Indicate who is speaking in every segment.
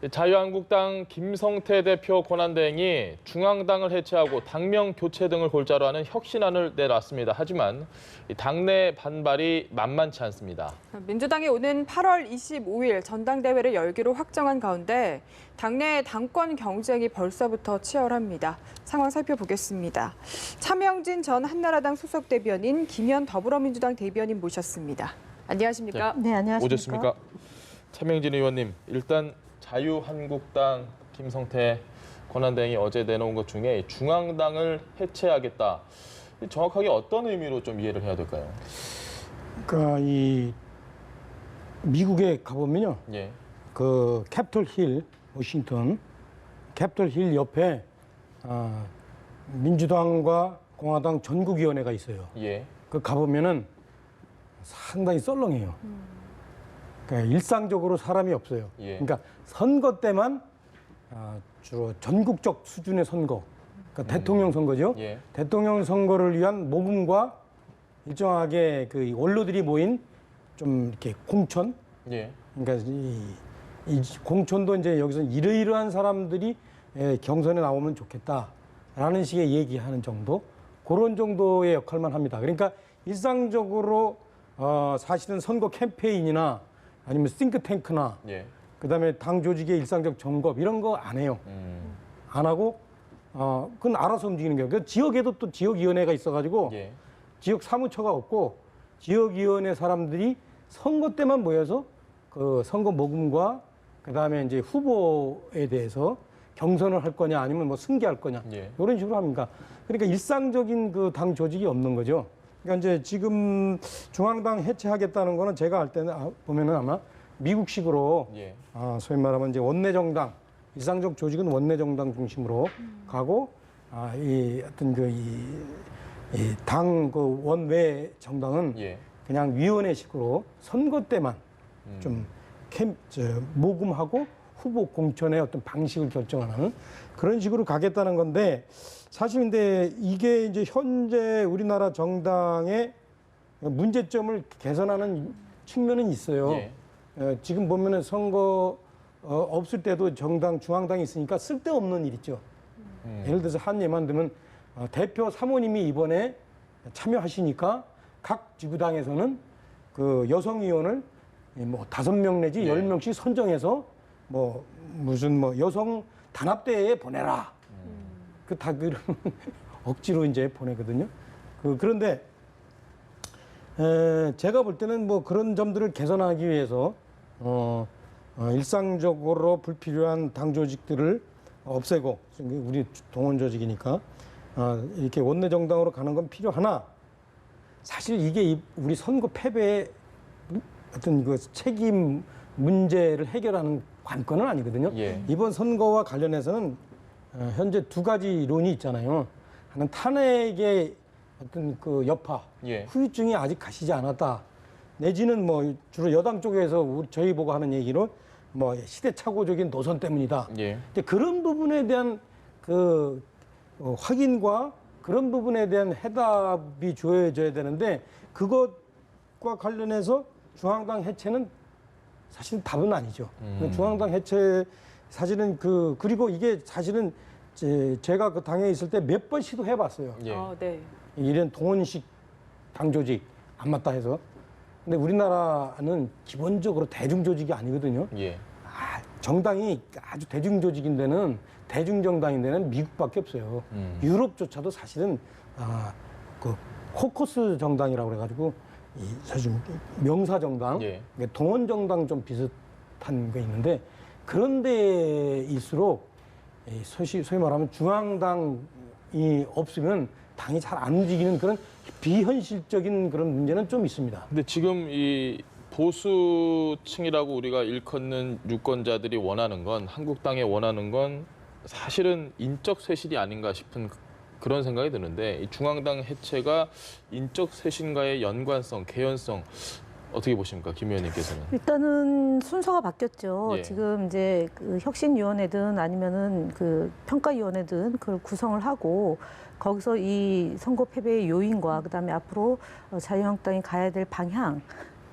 Speaker 1: 자유한국당 김성태 대표 권한대행이 중앙당을 해체하고 당명 교체 등을 골자로 하는 혁신안을 내놨습니다. 하지만 당내 반발이 만만치 않습니다.
Speaker 2: 민주당이 오는 8월 25일 전당대회를 열기로 확정한 가운데 당내 당권 경쟁이 벌써부터 치열합니다. 상황 살펴보겠습니다. 차명진 전 한나라당 소속 대변인, 김현 더불어민주당 대변인 모셨습니다. 안녕하십니까?
Speaker 3: 네, 안녕하십니까?
Speaker 1: 오셨습니까? 차명진 의원님, 일단 자유한국당 김성태 권한대행이 어제 내놓은 것 중에 중앙당을 해체하겠다. 정확하게 어떤 의미로 좀 이해를 해야 될까요?
Speaker 4: 그러니까 이 미국에 가보면요,
Speaker 1: 예.
Speaker 4: 그 캡itol 힐, 워싱턴 캡itol 힐 옆에 민주당과 공화당 전국위원회가 있어요.
Speaker 1: 예.
Speaker 4: 그 가보면은 상당히 썰렁해요. 그러니까 일상적으로 사람이 없어요.
Speaker 1: 예.
Speaker 4: 그러니까 선거 때만 주로 전국적 수준의 선거, 그러니까 대통령 선거죠.
Speaker 1: 예.
Speaker 4: 대통령 선거를 위한 모금과 일정하게 그 원로들이 모인 좀 이렇게 공천.
Speaker 1: 예.
Speaker 4: 그러니까 이 공천도 이제 여기서 이러이러한 사람들이 경선에 나오면 좋겠다라는 식의 얘기하는 정도, 그런 정도의 역할만 합니다. 그러니까 일상적으로 사실은 선거 캠페인이나 아니면 싱크탱크나
Speaker 1: 예.
Speaker 4: 그다음에 당 조직의 일상적 점검 이런 거 안 해요. 안 하고 그건 알아서 움직이는 거예요. 그 지역에도 또 지역위원회가 있어가지고
Speaker 1: 예.
Speaker 4: 지역 사무처가 없고 지역위원회 사람들이 선거 때만 모여서 그 선거 모금과 그다음에 이제 후보에 대해서 경선을 할 거냐 아니면 뭐 승계할 거냐
Speaker 1: 예.
Speaker 4: 이런 식으로 합니까? 그러니까 일상적인 그 당 조직이 없는 거죠. 그러니까 이제 지금 중앙당 해체하겠다는 거는 제가 알 때는 보면은 아마 미국식으로
Speaker 1: 예.
Speaker 4: 소위 말하면 이제 원내정당, 일상적 조직은 원내정당 중심으로 가고 이 어떤 그 이 당 그 원외 정당은
Speaker 1: 예.
Speaker 4: 그냥 위원회식으로 선거 때만 좀 모금하고 후보 공천의 어떤 방식을 결정하는 그런 식으로 가겠다는 건데, 사실 근데 이게 이제 현재 우리나라 정당의 문제점을 개선하는 측면은 있어요.
Speaker 1: 예.
Speaker 4: 지금 보면은 선거 없을 때도 정당 중앙당이 있으니까 쓸데없는 일 있죠. 예를 들어서 한 예만 들면 대표 사모님이 이번에 참여하시니까 각 지구당에서는 그 여성 의원을 뭐 5명 내지
Speaker 1: 네.
Speaker 4: 10명씩 선정해서 뭐 무슨 뭐 여성 단합대회에 보내라. 그 다 그런 억지로 이제 보내거든요. 그런데 제가 볼 때는 뭐 그런 점들을 개선하기 위해서 일상적으로 불필요한 당 조직들을 없애고, 우리 동원 조직이니까 이렇게 원내 정당으로 가는 건 필요하나, 사실 이게 우리 선거 패배의 어떤 그 책임 문제를 해결하는 관건은 아니거든요.
Speaker 1: 예.
Speaker 4: 이번 선거와 관련해서는 현재 두 가지 론이 있잖아요. 하나는 탄핵의 어떤 그 여파,
Speaker 1: 예.
Speaker 4: 후유증이 아직 가시지 않았다. 내지는 뭐 주로 여당 쪽에서 저희 보고 하는 얘기로 뭐 시대착오적인 노선 때문이다.
Speaker 1: 예.
Speaker 4: 근데 그런 부분에 대한 그 확인과 그런 부분에 대한 해답이 주어져야 되는데, 그것과 관련해서 중앙당 해체는 사실 답은 아니죠. 중앙당 해체 사실은 그리고 이게 사실은 제가 그 당에 있을 때 몇 번 시도해봤어요.
Speaker 1: 예.
Speaker 2: 네.
Speaker 4: 이런 동원식 당 조직 안 맞다 해서. 근데 우리나라는 기본적으로 대중 조직이 아니거든요.
Speaker 1: 예.
Speaker 4: 정당이 아주 대중 조직인 데는, 대중정당인 데는 미국밖에 없어요. 유럽조차도 사실은 그 코커스 정당이라고 그래가지고 사실 명사 정당,
Speaker 1: 예.
Speaker 4: 동원 정당 좀 비슷한 게 있는데, 그런 데일수록 소위 말하면 중앙당이 없으면 당이 잘 안 움직이는 그런 비현실적인 그런 문제는 좀 있습니다.
Speaker 1: 근데 지금 이 보수층이라고 우리가 일컫는 유권자들이 원하는 건, 한국당에 원하는 건 사실은 인적 쇄신이 아닌가 싶은 그런 생각이 드는데, 이 중앙당 해체가 인적 쇄신과의 연관성, 개연성 어떻게 보십니까, 김 의원님께서는?
Speaker 3: 일단은 순서가 바뀌었죠.
Speaker 1: 예.
Speaker 3: 지금 이제 그 혁신위원회든 아니면은 그 평가위원회든 그걸 구성을 하고, 거기서 이 선거 패배의 요인과 그다음에 앞으로 자유한국당이 가야 될 방향,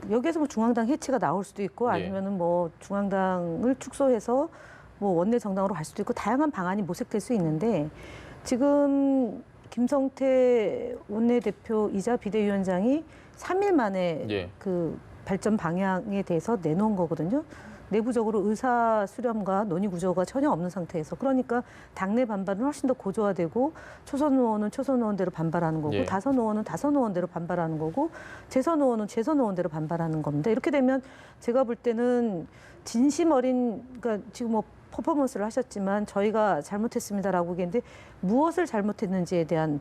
Speaker 3: 여기에서 뭐 중앙당 해체가 나올 수도 있고,
Speaker 1: 예.
Speaker 3: 아니면은 뭐 중앙당을 축소해서 뭐 원내 정당으로 갈 수도 있고 다양한 방안이 모색될 수 있는데 지금 김성태 원내대표이자 비대위원장이 3일 만에
Speaker 1: 예.
Speaker 3: 그 발전 방향에 대해서 내놓은 거거든요. 내부적으로 의사 수렴과 논의 구조가 전혀 없는 상태에서 그러니까 당내 반발은 훨씬 더 고조화되고 초선 의원은 초선 의원대로 반발하는 거고
Speaker 1: 예.
Speaker 3: 다선 의원은 다선 의원대로 반발하는 거고 재선 의원은 재선 의원대로 반발하는 겁니다. 이렇게 되면 제가 볼 때는 진심 어린 그러니까 지금 뭐 퍼포먼스를 하셨지만 저희가 잘못했습니다라고 얘기했는데 무엇을 잘못했는지에 대한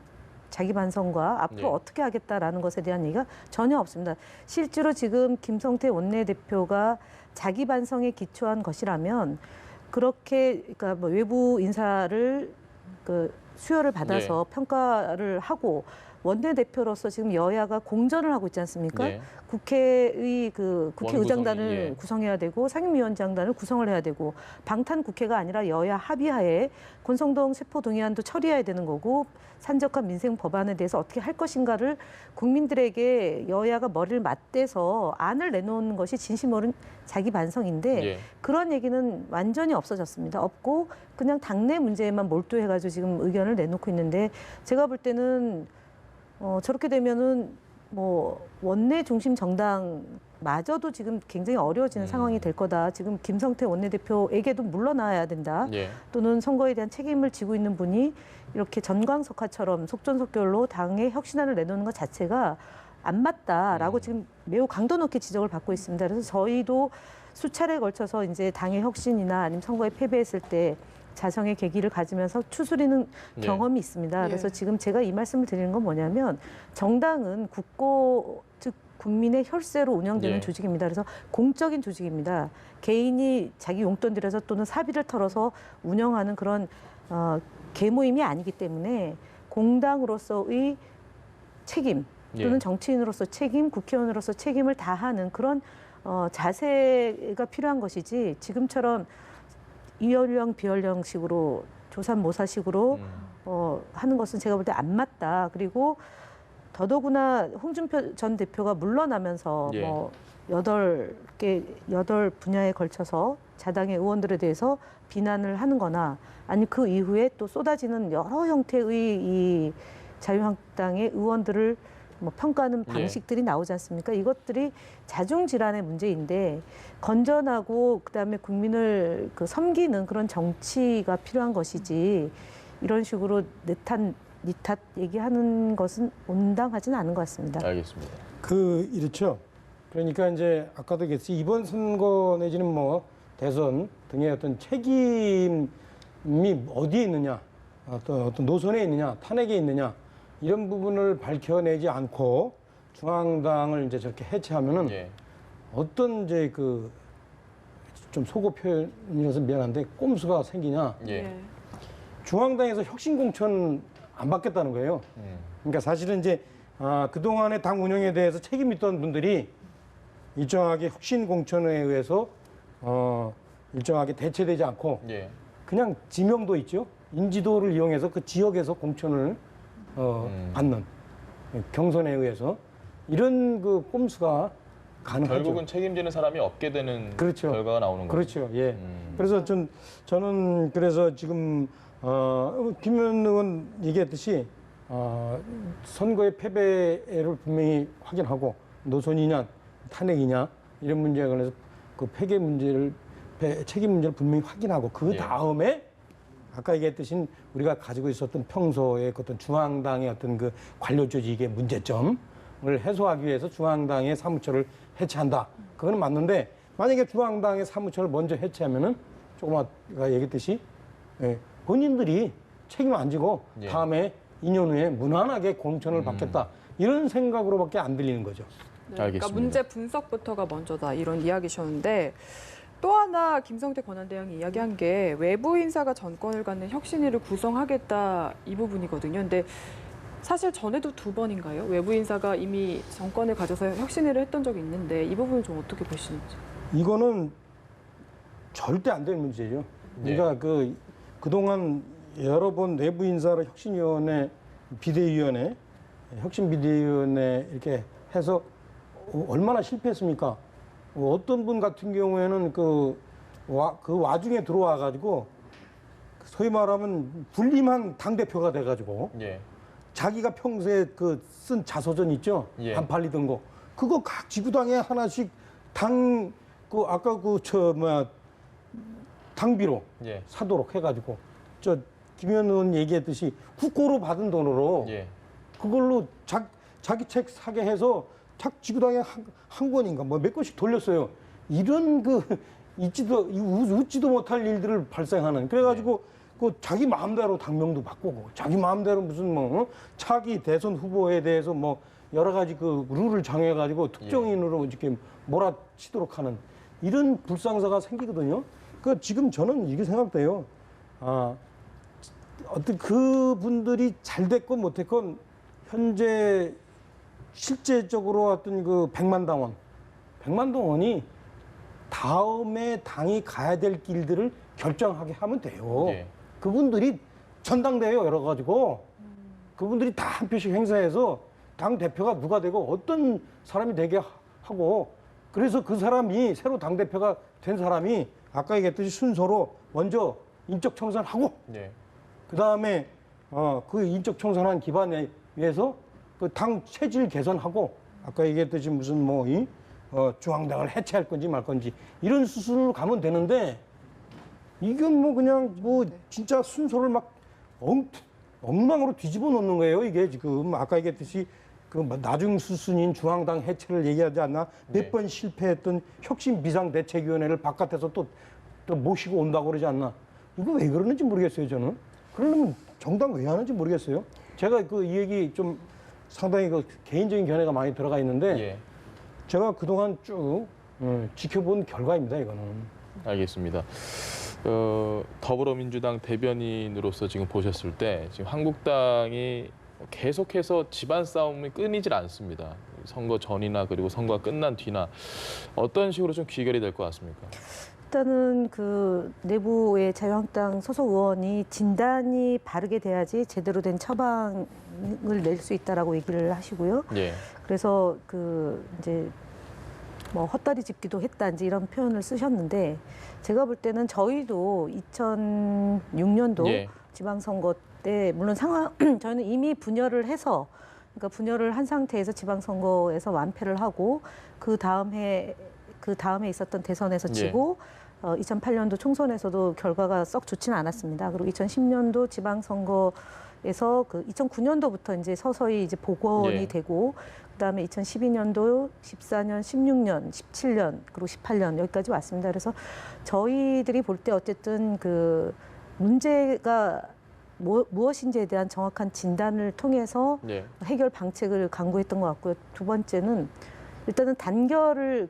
Speaker 3: 자기 반성과 앞으로
Speaker 1: 네.
Speaker 3: 어떻게 하겠다라는 것에 대한 얘기가 전혀 없습니다. 실제로 지금 김성태 원내대표가 자기 반성에 기초한 것이라면 그렇게 그러니까 뭐 외부 인사를 그 수여를 받아서 평가를 하고 원내대표로서 지금 여야가 공전을 하고 있지 않습니까?
Speaker 1: 네.
Speaker 3: 국회의 그 국회의장단을
Speaker 1: 원구성이, 예.
Speaker 3: 구성해야 되고 상임위원장단을 구성을 해야 되고 방탄 국회가 아니라 여야 합의하에 권성동 체포동의안도 처리해야 되는 거고 산적한 민생 법안에 대해서 어떻게 할 것인가를 국민들에게 여야가 머리를 맞대서 안을 내놓는 것이 진심 어린 자기 반성인데
Speaker 1: 예.
Speaker 3: 그런 얘기는 완전히 없어졌습니다. 없고 그냥 당내 문제에만 몰두해가지고 지금 의견을 내놓고 있는데 제가 볼 때는 저렇게 되면은 뭐 원내 중심 정당마저도 지금 굉장히 어려워지는 상황이 될 거다. 지금 김성태 원내대표에게도 물러나야 된다.
Speaker 1: 예.
Speaker 3: 또는 선거에 대한 책임을 지고 있는 분이 이렇게 전광석화처럼 속전속결로 당의 혁신안을 내놓는 것 자체가 안 맞다라고 지금 매우 강도 높게 지적을 받고 있습니다. 그래서 저희도 수차례에 걸쳐서 이제 당의 혁신이나 아니면 선거에 패배했을 때 자성의 계기를 가지면서 추스리는
Speaker 1: 네.
Speaker 3: 경험이 있습니다.
Speaker 2: 예.
Speaker 3: 그래서 지금 제가 이 말씀을 드리는 건 뭐냐면 정당은 국고 즉 국민의 혈세로 운영되는
Speaker 1: 예.
Speaker 3: 조직입니다. 그래서 공적인 조직입니다. 개인이 자기 용돈 들여서 또는 사비를 털어서 운영하는 그런 계모임이 아니기 때문에 공당으로서의 책임 또는
Speaker 1: 예.
Speaker 3: 정치인으로서 책임, 국회의원으로서 책임을 다하는 그런 자세가 필요한 것이지 지금처럼 이연령 비연령식으로 조삼모사식으로 하는 것은 제가 볼 때 안 맞다. 그리고 더더구나 홍준표 전 대표가 물러나면서
Speaker 1: 예.
Speaker 3: 뭐 여덟 분야에 걸쳐서 자당의 의원들에 대해서 비난을 하는거나 아니 그 이후에 또 쏟아지는 여러 형태의 이 자유한국당의 의원들을 뭐 평가하는 방식들이 나오지 않습니까? 이것들이 자중질환의 문제인데 건전하고 그다음에 국민을 섬기는 그런 정치가 필요한 것이지 이런 식으로 니탓 얘기하는 것은 온당하지는 않은 것 같습니다.
Speaker 1: 알겠습니다.
Speaker 4: 이렇죠. 그러니까 이제 아까도 얘기했지 이번 선거 내지는 뭐 대선 등의 어떤 책임이 어디에 있느냐, 어떤 노선에 있느냐, 탄핵에 있느냐 이런 부분을 밝혀내지 않고 중앙당을 이제 저렇게 해체하면은
Speaker 1: 예.
Speaker 4: 어떤 이제 좀 속어 표현이라서 미안한데 꼼수가 생기냐.
Speaker 1: 예.
Speaker 4: 중앙당에서 혁신 공천 안 받겠다는 거예요. 그러니까 사실은 이제 그동안의 당 운영에 대해서 책임 있던 분들이 일정하게 혁신 공천에 의해서 일정하게 대체되지 않고
Speaker 1: 예.
Speaker 4: 그냥 지명도 있죠. 인지도를 이용해서 그 지역에서 공천을 받는 경선에 의해서 이런 꼼수가 가능하죠.
Speaker 1: 결국은 책임지는 사람이 없게 되는
Speaker 4: 그렇죠.
Speaker 1: 결과가 나오는 거죠.
Speaker 4: 그렇죠. 예. 그래서 저는 그래서 지금 김현 의원 얘기했듯이 선거의 패배를 분명히 확인하고 노선이냐 탄핵이냐 이런 문제에 관해서 그 패계 문제를 책임 문제를 분명히 확인하고 그 다음에 아까 얘기했듯이 우리가 가지고 있었던 평소의 어떤 중앙당의 어떤 그 관료 조직의 문제점을 해소하기 위해서 중앙당의 사무처를 해체한다. 그거는 맞는데 만약에 중앙당의 사무처를 먼저 해체하면은 조금 아까 얘기했듯이 본인들이 책임 안 지고 다음에 2년 후에 무난하게 공천을 받겠다. 이런 생각으로밖에 안 들리는 거죠.
Speaker 2: 네, 그러니까
Speaker 1: 알겠습니다.
Speaker 2: 문제 분석부터가 먼저다 이런 이야기셨는데 또 하나 김성태 권한대행이 이야기한 게 외부 인사가 정권을 갖는 혁신위를 구성하겠다 이 부분이거든요. 근데 사실 전에도 2번인가요? 외부 인사가 이미 정권을 가져서 혁신위를 했던 적이 있는데 이 부분은 좀 어떻게 보시는지?
Speaker 4: 이거는 절대 안 될 문제죠. 우리가 그동안 여러 번 내부 인사를 혁신위원회, 비대위원회, 혁신비대위원회 이렇게 해서 얼마나 실패했습니까? 어떤 분 같은 경우에는 그 와중에 들어와 가지고 소위 말하면 불림한 당 대표가 돼 가지고
Speaker 1: 예.
Speaker 4: 자기가 평소에 그 쓴 자서전 있죠?
Speaker 1: 예.
Speaker 4: 안 팔리던 거. 그거 각 지구당에 하나씩 아까 당비로
Speaker 1: 예.
Speaker 4: 사도록 해가지고 김현 의원 얘기했듯이 국고로 받은 돈으로
Speaker 1: 예.
Speaker 4: 그걸로 자기 책 사게 해서 지구당에 한 권인가 뭐 몇 권씩 돌렸어요. 이런 웃지도 못할 일들을 발생하는. 그래가지고 그 자기 마음대로 당명도 바꾸고 자기 마음대로 무슨 차기 대선 후보에 대해서 뭐 여러 가지 그 룰을 정해가지고 특정인으로 이렇게 몰아치도록 하는 이런 불상사가 생기거든요. 그 지금 저는 이게 생각돼요. 어떤 그분들이 잘 됐건 못했건 현재 실제적으로 어떤 그 백만동원이 다음에 당이 가야 될 길들을 결정하게 하면 돼요.
Speaker 1: 예.
Speaker 4: 그분들이 전당대회 열어가지고 그분들이 다 한 표씩 행사해서 당 대표가 누가 되고 어떤 사람이 되게 하고 그래서 그 사람이 새로 당 대표가 된 사람이 아까 얘기했듯이 순서로 먼저 인적 청산하고
Speaker 1: 예.
Speaker 4: 그 다음에 그 인적 청산한 기반에 의해서 그 당 체질 개선하고 아까 얘기했듯이 무슨 중앙당을 해체할 건지 말 건지 이런 수순으로 가면 되는데 이건 그냥 진짜 순서를 막 엉망으로 뒤집어 놓는 거예요. 이게 지금 아까 얘기했듯이 그 나중 수순인 중앙당 해체를 얘기하지 않나 몇 번 실패했던 혁신 비상대책위원회를 바깥에서 또 모시고 온다고 그러지 않나. 이거 왜 그러는지 모르겠어요. 저는. 그러려면 정당 왜 하는지 모르겠어요. 제가 이 얘기 좀 상당히 개인적인 견해가 많이 들어가 있는데
Speaker 1: 예.
Speaker 4: 제가 그동안 쭉 지켜본 결과입니다. 이거는.
Speaker 1: 알겠습니다. 더불어민주당 대변인으로서 지금 보셨을 때 지금 한국당이 계속해서 집안 싸움이 끊이질 않습니다. 선거 전이나 그리고 선거가 끝난 뒤나 어떤 식으로 좀 귀결이 될 것 같습니까?
Speaker 3: 일단은 그 내부의 자유한국당 소속 의원이 진단이 바르게 돼야지 제대로 된 처방을 낼 수 있다라고 얘기를 하시고요.
Speaker 1: 예.
Speaker 3: 그래서 이제 헛다리 짚기도 했다 이제 이런 표현을 쓰셨는데 제가 볼 때는 저희도 2006년도
Speaker 1: 예.
Speaker 3: 지방선거 때 물론 저희는 이미 분열을 해서 그러니까 분열을 한 상태에서 지방선거에서 완패를 하고 그 다음에 있었던 대선에서 지고 2008년도 총선에서도 결과가 썩 좋지는 않았습니다. 그리고 2010년도 지방선거에서 2009년도부터 이제 서서히 이제 복원이
Speaker 1: 예.
Speaker 3: 되고 그다음에 2012년도, 14년, 16년, 17년 그리고 18년 여기까지 왔습니다. 그래서 저희들이 볼 때 어쨌든 그 문제가 무엇인지에 대한 정확한 진단을 통해서
Speaker 1: 예.
Speaker 3: 해결 방책을 강구했던 것 같고요. 두 번째는 일단은 단결을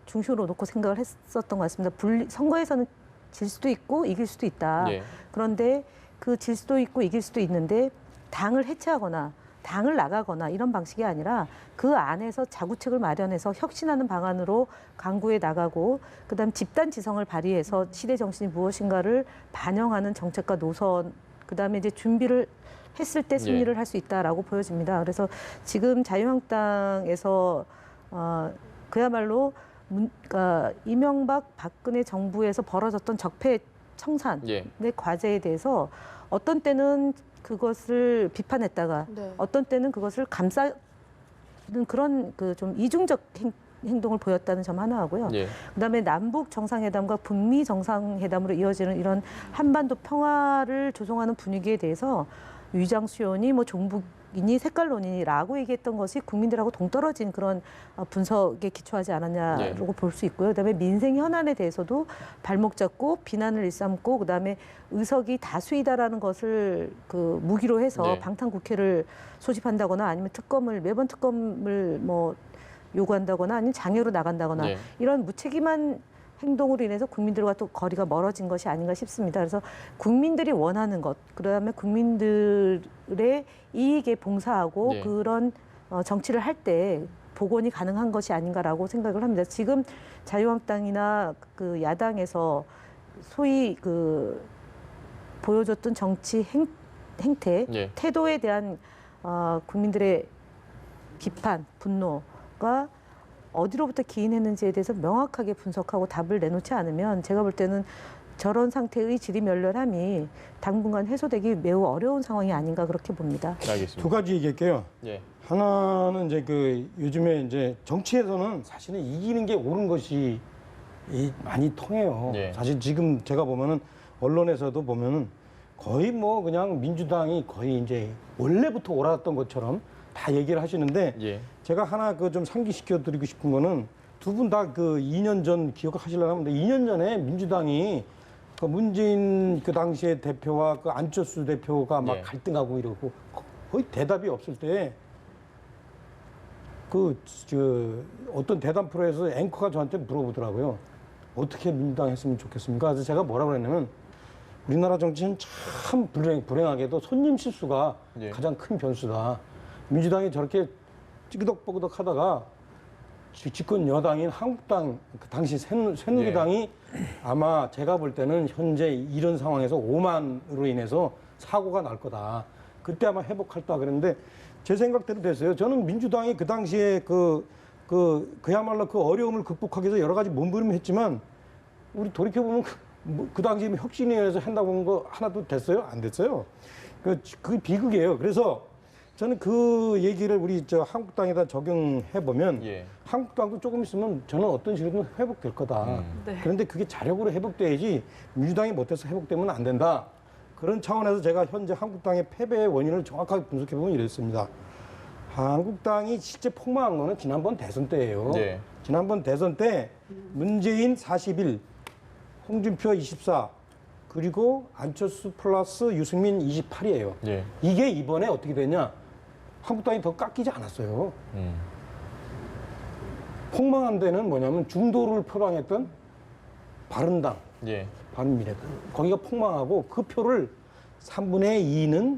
Speaker 3: 중심으로 놓고 생각을 했었던 것 같습니다. 선거에서는 질 수도 있고 이길 수도 있다.
Speaker 1: 예.
Speaker 3: 그런데 그 질 수도 있고 이길 수도 있는데 당을 해체하거나 당을 나가거나 이런 방식이 아니라 그 안에서 자구책을 마련해서 혁신하는 방안으로 강구해 나가고 그다음 집단 지성을 발휘해서 시대 정신이 무엇인가를 반영하는 정책과 노선 그다음에 이제 준비를 했을 때 승리를 할 수 있다라고 보여집니다. 그래서 지금 자유한국당에서 그야말로 그러니까 이명박 박근혜 정부에서 벌어졌던 적폐 청산의 과제에 대해서 어떤 때는 그것을 비판했다가
Speaker 2: 네.
Speaker 3: 어떤 때는 그것을 감싸는 그런 좀 이중적 행동을 보였다는 점 하나 하고요.
Speaker 1: 예.
Speaker 3: 그다음에 남북 정상회담과 북미 정상회담으로 이어지는 이런 한반도 평화를 조성하는 분위기에 대해서 위장 수요니 종북이니 색깔론이라고 얘기했던 것이 국민들하고 동떨어진 그런 분석에 기초하지 않았냐라고 볼 수 있고요. 그다음에 민생 현안에 대해서도 발목 잡고 비난을 일삼고 그다음에 의석이 다수이다라는 것을 무기로 해서 방탄국회를 소집한다거나 아니면 매번 특검을 요구한다거나 아니면 장애로 나간다거나 이런 무책임한 행동으로 인해서 국민들과 또 거리가 멀어진 것이 아닌가 싶습니다. 그래서 국민들이 원하는 것, 그다음에 국민들의 이익에 봉사하고 그런 정치를 할 때 복원이 가능한 것이 아닌가라고 생각을 합니다. 지금 자유한국당이나 야당에서 소위 보여줬던 정치 행태, 태도에 대한 국민들의 비판, 분노가 어디로부터 기인했는지에 대해서 명확하게 분석하고 답을 내놓지 않으면 제가 볼 때는 저런 상태의 질의멸렬함이 당분간 해소되기 매우 어려운 상황이 아닌가 그렇게 봅니다.
Speaker 1: 알겠습니다.
Speaker 4: 두 가지 얘기할게요.
Speaker 1: 예.
Speaker 4: 하나는 이제 그 요즘에 이제 정치에서는 사실은 이기는 게 옳은 것이 많이 통해요.
Speaker 1: 예.
Speaker 4: 사실 지금 제가 보면은 언론에서도 보면은 거의 뭐 그냥 민주당이 거의 이제 원래부터 옳았던 것처럼 다 얘기를 하시는데
Speaker 1: 예.
Speaker 4: 제가 하나 그 좀 상기시켜 드리고 싶은 거는 두 분 다 그 2년 전 기억하시려면 2년 전에 민주당이 그 문재인 그 당시의 대표와 그 안철수 대표가 막
Speaker 1: 예.
Speaker 4: 갈등하고 이러고 거의 대답이 없을 때 어떤 대담 프로에서 앵커가 저한테 물어보더라고요. 어떻게 민주당 했으면 좋겠습니까? 그래서 제가 뭐라고 그랬냐면 우리나라 정치는 참 불행하게도 손님 실수가
Speaker 1: 예.
Speaker 4: 가장 큰 변수다. 민주당이 저렇게 찌그덕뽀그덕 하다가 집권 여당인 한국당, 그 당시 새누리당이 아마 제가 볼 때는 현재 이런 상황에서 오만으로 인해서 사고가 날 거다. 그때 아마 회복할다 그랬는데 제 생각대로 됐어요. 저는 민주당이 그 당시에 그야말로 그 어려움을 극복하기 위해서 여러 가지 몸부림했지만 우리 돌이켜보면 그 당시에 혁신위원회에서 한다고 한 거 하나도 됐어요? 안 됐어요. 그게 비극이에요. 그래서 저는 그 얘기를 우리 한국당에다 적용해 보면
Speaker 1: 예.
Speaker 4: 한국당도 조금 있으면 저는 어떤 식으로든 회복될 거다.
Speaker 2: 네.
Speaker 4: 그런데 그게 자력으로 회복돼야지 민주당이 못해서 회복되면 안 된다. 그런 차원에서 제가 현재 한국당의 패배의 원인을 정확하게 분석해 보면 이랬습니다. 한국당이 실제 폭망한 거는 지난번 대선 때예요.
Speaker 1: 네.
Speaker 4: 지난번 대선 때 문재인 41, 홍준표 24, 그리고 안철수 플러스 유승민 28이에요.
Speaker 1: 예.
Speaker 4: 이게 이번에 어떻게 되냐? 한국당이 더 깎이지 않았어요. 폭망한 데는 뭐냐면 중도를 표방했던 바른당,
Speaker 1: 예.
Speaker 4: 바른미래당. 거기가 폭망하고 그 표를 3분의 2는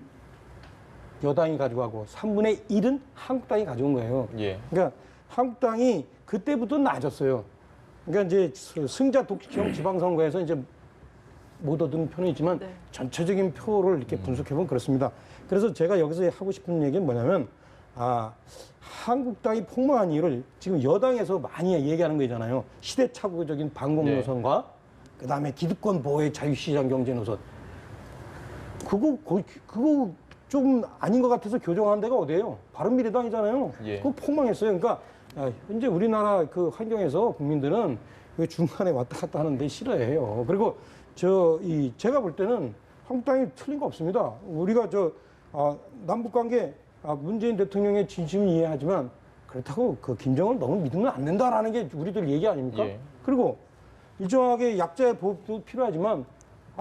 Speaker 4: 여당이 가져가고 3분의 1은 한국당이 가져온 거예요.
Speaker 1: 예.
Speaker 4: 그러니까 한국당이 그때부터 낮았어요. 그러니까 이제 승자 독식형 지방선거에서 이제 못 얻은 표는 있지만
Speaker 2: 네.
Speaker 4: 전체적인 표를 이렇게 분석해보면 그렇습니다. 그래서 제가 여기서 하고 싶은 얘기는 뭐냐면 한국당이 폭망한 이유를 지금 여당에서 많이 얘기하는 거 있잖아요. 시대착오적인 반공
Speaker 1: 네.
Speaker 4: 노선과 그다음에 기득권 보호의 자유시장 경제 노선. 그거 좀 아닌 것 같아서 교정한 데가 어디예요? 바른미래당이잖아요.
Speaker 1: 예.
Speaker 4: 그거 폭망했어요. 그러니까 현재 우리나라 그 환경에서 국민들은 그 중간에 왔다 갔다 하는데 싫어해요. 그리고 제가 볼 때는 한국당이 틀린 거 없습니다. 우리가 남북 관계 문재인 대통령의 진심은 이해하지만 그렇다고 그 김정을 너무 믿으면 안 된다라는 게 우리들 얘기 아닙니까?
Speaker 1: 예.
Speaker 4: 그리고 일정하게 약자의 보호도 필요하지만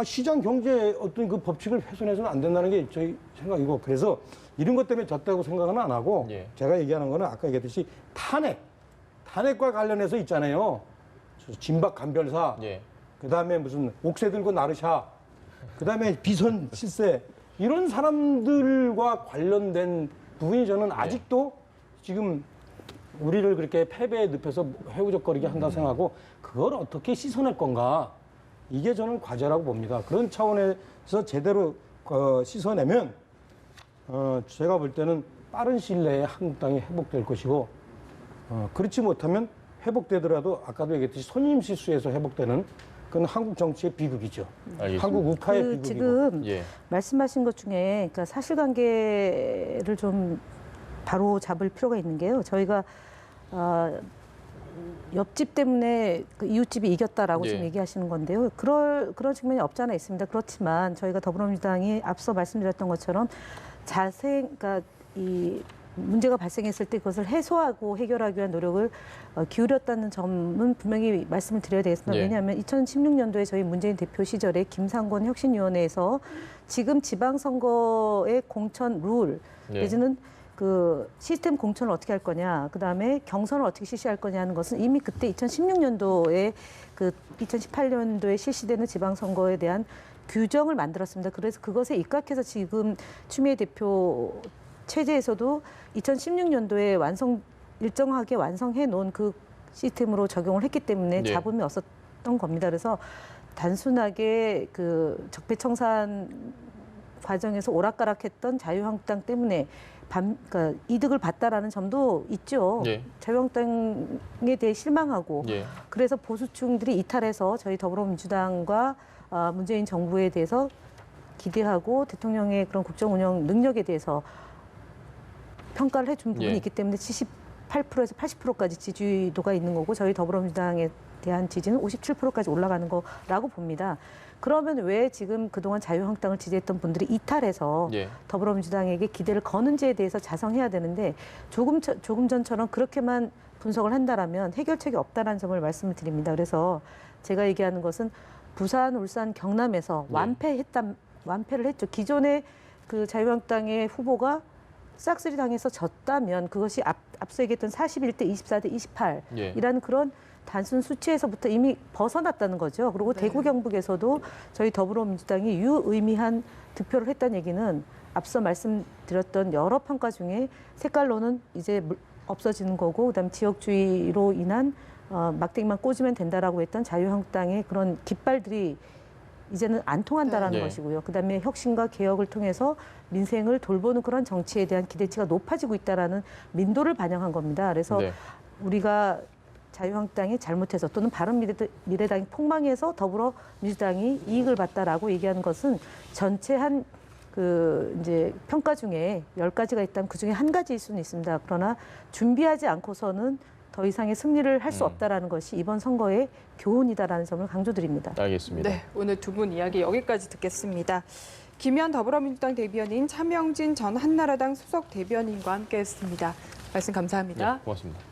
Speaker 4: 시장 경제 어떤 그 법칙을 훼손해서는 안 된다는 게 저희 생각이고 그래서 이런 것 때문에 졌다고 생각은 안 하고
Speaker 1: 예.
Speaker 4: 제가 얘기하는 거는 아까 얘기했듯이 탄핵과 관련해서 있잖아요. 진박 간별사,
Speaker 1: 예.
Speaker 4: 그다음에 무슨 옥새 들고 나르샤, 그다음에 비선 실세 이런 사람들과 관련된 부분이 저는 아직도 지금 우리를 그렇게 패배에 늪에서 회우적거리게 한다 생각하고 그걸 어떻게 씻어낼 건가 이게 저는 과제라고 봅니다. 그런 차원에서 제대로 씻어내면 제가 볼 때는 빠른 시일 내에 한국당이 회복될 것이고 그렇지 못하면 회복되더라도 아까도 얘기했듯이 손님 실수에서 회복되는 그건 한국 정치의 비극이죠.
Speaker 1: 알겠습니다.
Speaker 4: 한국 우파의 비극이고.
Speaker 3: 지금
Speaker 1: 예.
Speaker 3: 말씀하신 것 중에 그러니까 사실관계를 좀 바로 잡을 필요가 있는 게요. 저희가 옆집 때문에 그 이웃집이 이겼다라고
Speaker 1: 예.
Speaker 3: 지금 얘기하시는 건데요. 그런 측면이 없지 않아 있습니다. 그렇지만 저희가 더불어민주당이 앞서 말씀드렸던 것처럼 그러니까 이 문제가 발생했을 때 그것을 해소하고 해결하기 위한 노력을 기울였다는 점은 분명히 말씀을 드려야 되겠습니다.
Speaker 1: 예.
Speaker 3: 왜냐하면 2016년도에 저희 문재인 대표 시절에 김상곤 혁신위원회에서 지금 지방선거의 공천 룰
Speaker 1: 예.
Speaker 3: 내지는 그 시스템 공천을 어떻게 할 거냐, 그 다음에 경선을 어떻게 실시할 거냐 하는 것은 이미 그때 2016년도에 그 2018년도에 실시되는 지방선거에 대한 규정을 만들었습니다. 그래서 그것에 입각해서 지금 추미애 대표 체제에서도 2016년도에 일정하게 완성해 놓은 그 시스템으로 적용을 했기 때문에
Speaker 1: 네.
Speaker 3: 잡음이 없었던 겁니다. 그래서 단순하게 그 적폐청산과 과정에서 오락가락했던 자유한국당 때문에 그러니까 이득을 봤다라는 점도 있죠.
Speaker 1: 예.
Speaker 3: 자유한국당에 대해 실망하고
Speaker 1: 예.
Speaker 3: 그래서 보수층들이 이탈해서 저희 더불어민주당과 문재인 정부에 대해서 기대하고 대통령의 그런 국정 운영 능력에 대해서 평가를 해준 부분이
Speaker 1: 예.
Speaker 3: 있기 때문에 78%에서 80%까지 지지도가 있는 거고 저희 더불어민주당에 대한 지지는 57%까지 올라가는 거라고 봅니다. 그러면 왜 지금 그동안 자유한국당을 지지했던 분들이 이탈해서
Speaker 1: 예.
Speaker 3: 더불어민주당에게 기대를 거는지에 대해서 자성해야 되는데 조금 전처럼 그렇게만 분석을 한다라면 해결책이 없다는 점을 말씀을 드립니다. 그래서 제가 얘기하는 것은 부산, 울산, 경남에서
Speaker 1: 예.
Speaker 3: 완패를 했죠. 기존의 그 자유한국당의 후보가 싹쓸이 당해서 졌다면 그것이 앞서 얘기했던 41대 24대 28이라는
Speaker 1: 예.
Speaker 3: 그런 단순 수치에서부터 이미 벗어났다는 거죠. 그리고
Speaker 2: 네.
Speaker 3: 대구 경북에서도 저희 더불어민주당이 유의미한 득표를 했다는 얘기는 앞서 말씀드렸던 여러 평가 중에 색깔로는 이제 없어지는 거고 그다음 지역주의로 인한 막대기만 꽂으면 된다라고 했던 자유한국당의 그런 깃발들이 이제는 안 통한다라는
Speaker 1: 네.
Speaker 3: 것이고요. 그다음에 혁신과 개혁을 통해서 민생을 돌보는 그런 정치에 대한 기대치가 높아지고 있다라는 민도를 반영한 겁니다. 그래서
Speaker 1: 네.
Speaker 3: 우리가 자유한국당이 잘못해서 또는 바른미래당이 폭망해서 더불어민주당이 이익을 봤다라고 얘기하는 것은 전체 이제 평가 중에 10가지가 있다면 그중에 한 가지일 수는 있습니다. 그러나 준비하지 않고서는 더 이상의 승리를 할 수 없다라는 것이 이번 선거의 교훈이다라는 점을 강조드립니다.
Speaker 1: 알겠습니다.
Speaker 2: 네, 오늘 두 분 이야기 여기까지 듣겠습니다. 김현 더불어민주당 대변인, 차명진 전 한나라당 수석 대변인과 함께했습니다. 말씀 감사합니다.
Speaker 1: 네, 고맙습니다.